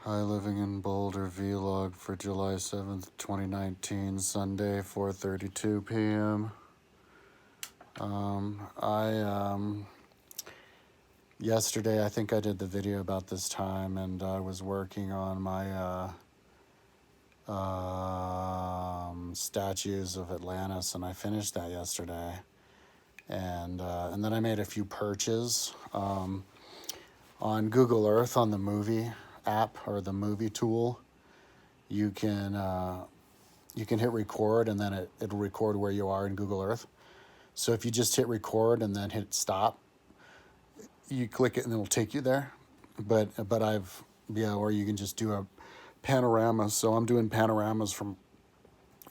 Hi, living in Boulder vlog for July 7th, 2019, Sunday, 4:32 p.m. Yesterday I think I did the video about this time, and I was working on my statues of Atlantis, and I finished that yesterday. And then I made a few perches on Google Earth on the movie app or the movie tool. You can hit record, and then it'll record where you are in Google Earth. So if you just hit record and then hit stop, you click it and it'll take you there. But or you can just do a panorama. So I'm doing panoramas from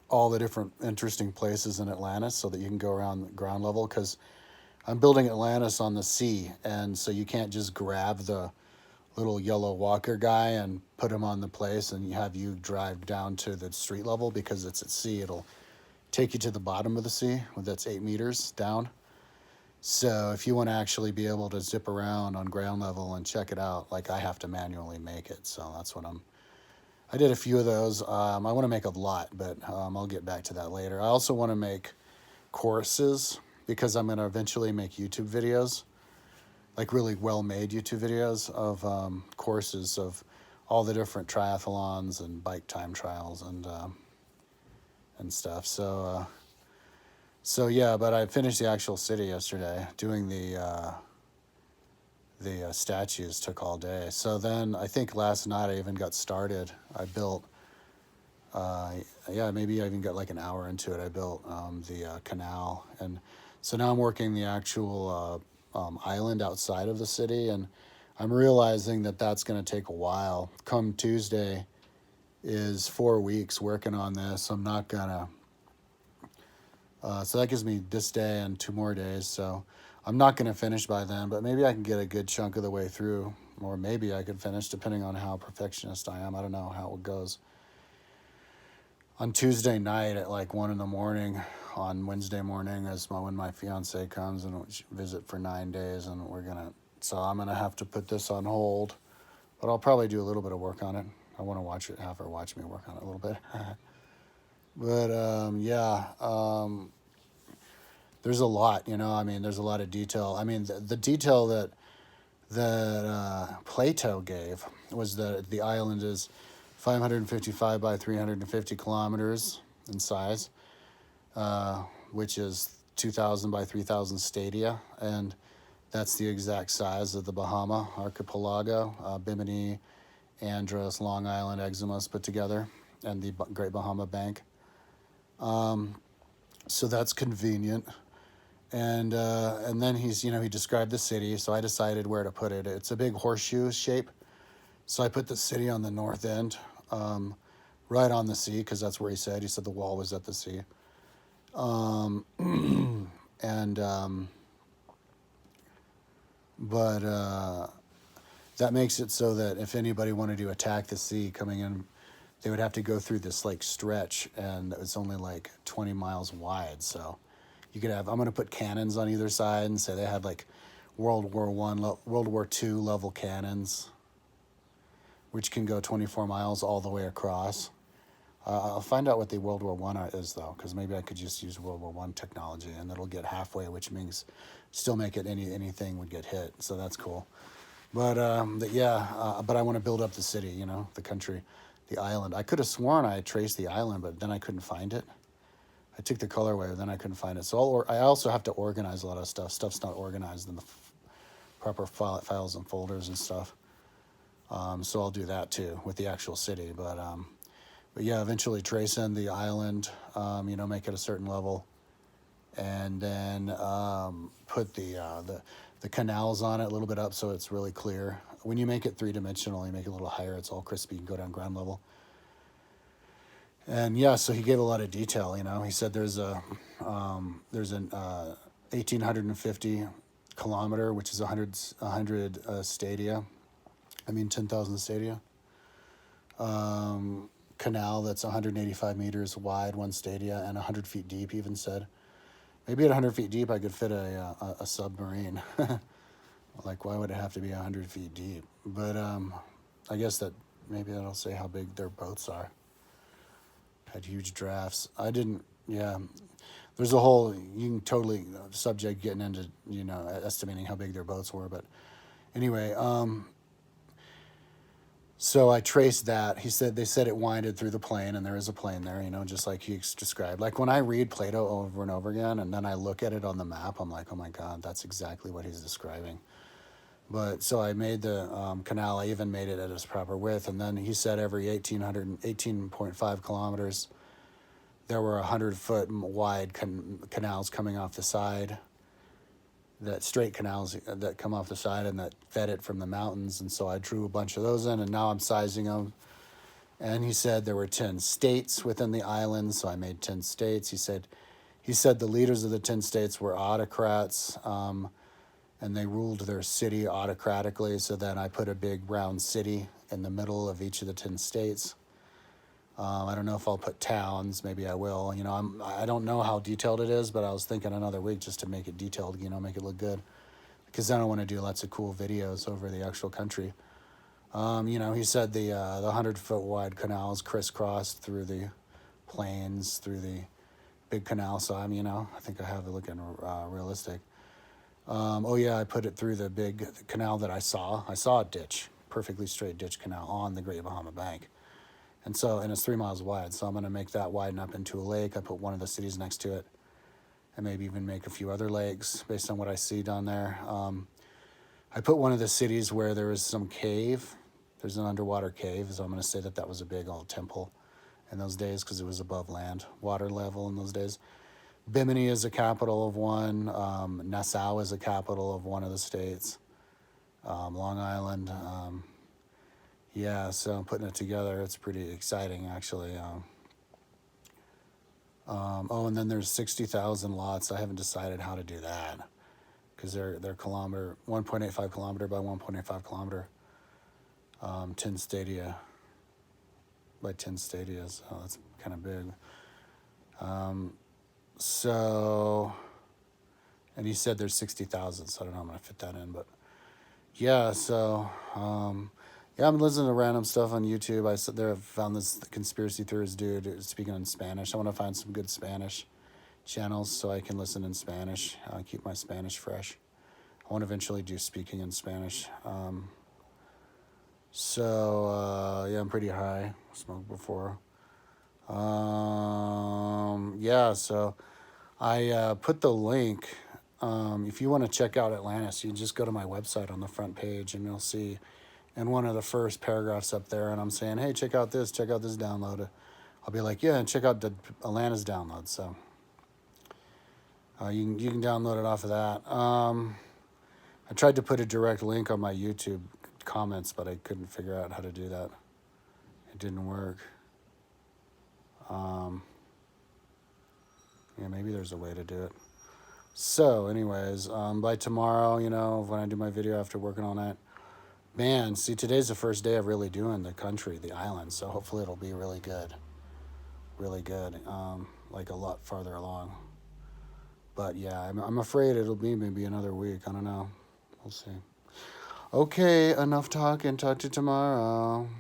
all the different interesting places in Atlantis so that you can go around the ground level, because I'm building Atlantis on the sea, and so you can't just grab the little yellow walker guy and put him on the place and you drive down to the street level, because it's at sea. It'll take you to the bottom of the sea, that's 8 meters down. So if you want to actually be able to zip around on ground level and check it out, like, I have to manually make it. So that's what I did a few of those. I want to make a lot, but I'll get back to that later. I also want to make courses, because I'm going to eventually make YouTube videos, like really well-made YouTube videos of courses of all the different triathlons and bike time trials and stuff. So yeah, but I finished the actual city yesterday. Doing the statues took all day. So then I think last night I even got started. I built, maybe I even got like an hour into it. I built the canal, and so now I'm working the actual island outside of the city, and I'm realizing that that's going to take a while. Come Tuesday is 4 weeks working on this. I'm not gonna. So that gives me this day and 2 more days. So I'm not going to finish by then, but maybe I can get a good chunk of the way through, or maybe I could finish, depending on how perfectionist I am. I don't know how it goes. On Tuesday night at like 1 in the morning, on Wednesday morning, when my fiance comes and visit for 9 days, and so I'm gonna have to put this on hold, but I'll probably do a little bit of work on it. I want to have her watch me work on it a little bit. But there's a lot, I mean, there's a lot of detail. I mean, the detail that Plato gave was that the island is 555 by 350 kilometers in size, which is 2,000 by 3,000 stadia, and that's the exact size of the Bahama archipelago, Bimini, Andros, Long Island, Exymus put together, and the Great Bahama Bank. So that's convenient. And then he described the city, so I decided where to put it. It's a big horseshoe shape, so I put the city on the north end, right on the sea, because that's where he said the wall was at the sea. But that makes it so that if anybody wanted to attack the sea coming in, they would have to go through this like stretch, and it's only like 20 miles wide. So I'm going to put cannons on either side, and say they had like World War II level cannons, which can go 24 miles all the way across. I'll find out what the World War I is, though, because maybe I could just use World War I technology, and it'll get halfway, which means still make it anything would get hit. So that's cool. But but I want to build up the city, the country, the island. I could have sworn I traced the island, but then I couldn't find it. I took the colorway, but then I couldn't find it. So I also have to organize a lot of stuff. Stuff's not organized in the proper files and folders and stuff. So I'll do that too with the actual city. But yeah, eventually trace in the island, make it a certain level, and then put the canals on it a little bit up so it's really clear. When you make it 3-dimensional, you make it a little higher, it's all crispy, you can go down ground level. And yeah, so he gave a lot of detail. He said there's an 1,850 kilometer, which is 100 stadia. 10,000 stadia. Canal that's 185 meters wide, 1 stadia, and 100 feet deep. Even said maybe at 100 feet deep I could fit a submarine. Like, why would it have to be 100 feet deep? But I guess that maybe that'll say how big their boats are. Had huge drafts. I didn't, yeah. There's a whole, you can totally, subject getting into, estimating how big their boats were. But anyway, so I traced that. They said it winded through the plain, and there is a plain there, just like he described. Like when I read Plato over and over again, and then I look at it on the map, I'm like, oh my God, that's exactly what he's describing. But so I made the canal. I even made it at its proper width. And then he said every 18.5 kilometers, there were 100-foot wide canals coming off the side, that straight canals that come off the side and that fed it from the mountains. And so I drew a bunch of those in, and now I'm sizing them. And he said there were 10 states within the island, so I made 10 states. He said the leaders of the 10 states were autocrats, and they ruled their city autocratically. So then I put a big round city in the middle of each of the 10 states. I don't know if I'll put towns. Maybe I will. I don't know how detailed it is, but I was thinking another week just to make it detailed, make it look good. Because then I want to do lots of cool videos over the actual country. He said the 100-foot wide canals crisscrossed through the plains, through the big canal. So I think I have it looking realistic. I put it through the big canal that I saw. I saw a ditch, perfectly straight ditch canal on the Great Bahama Bank. And it's 3 miles wide. So I'm going to make that widen up into a lake. I put one of the cities next to it, and maybe even make a few other lakes based on what I see down there. I put one of the cities where there is some cave. There's an underwater cave. So I'm going to say that was a big old temple in those days because it was above land, water level in those days. Bimini is a capital of one. Nassau is a capital of one of the states. Long Island. So I'm putting it together. It's pretty exciting, actually. And then there's 60,000 lots. I haven't decided how to do that because they're 1.85 kilometer by 1.85 kilometer. 10 stadia by 10 stadia, so that's kind of big. And he said there's 60,000, so I don't know how I'm going to fit that in, but I'm listening to random stuff on YouTube. I found this conspiracy theorist dude speaking in Spanish. I want to find some good Spanish channels so I can listen in Spanish, keep my Spanish fresh. I want to eventually do speaking in Spanish. I'm pretty high. Smoked before. So I put the link. If you want to check out Atlantis, you just go to my website on the front page, and you'll see in one of the first paragraphs up there, and I'm saying, hey, check out this download. I'll be like, yeah, and check out the Atlantis download. So you can download it off of that. I tried to put a direct link on my YouTube comments, but I couldn't figure out how to do that. It didn't work. Maybe there's a way to do it. So anyways, by tomorrow, when I do my video after working on it, man, see, today's the first day of really doing the country, the island. So hopefully it'll be really good. Really good. Like a lot farther along. But yeah, I'm afraid it'll be maybe another week. I don't know. We'll see. Okay, enough talking. Talk to you tomorrow.